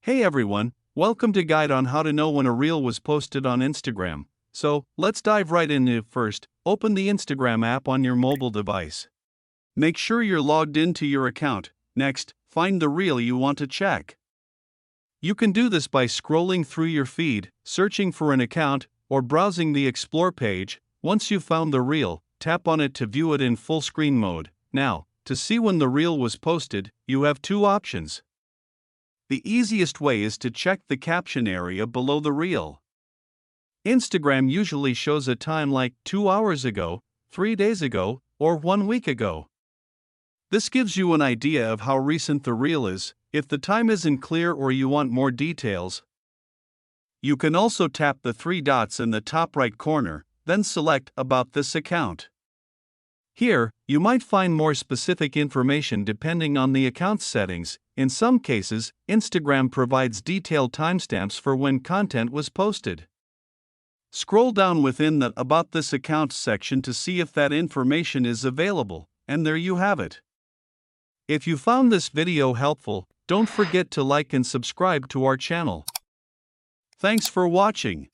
Hey everyone, welcome to Guide on how to know when a reel was posted on Instagram. So, let's dive right in. First, open the Instagram app on your mobile device. Make sure you're logged into your account. Next, find the reel you want to check. You can do this by scrolling through your feed, searching for an account, or browsing the Explore page. Once you've found the reel, tap on it to view it in full screen mode. Now, to see when the reel was posted, you have two options. The easiest way is to check the caption area below the reel. Instagram usually shows a time like 2 hours ago, 3 days ago, or 1 week ago. This gives you an idea of how recent the reel is. If the time isn't clear or you want more details, you can also tap the three dots in the top right corner, then select About this account. Here, you might find more specific information depending on the account's settings. In some cases, Instagram provides detailed timestamps for when content was posted. Scroll down within the About this account section to see if that information is available, and there you have it. If you found this video helpful, don't forget to like and subscribe to our channel. Thanks for watching.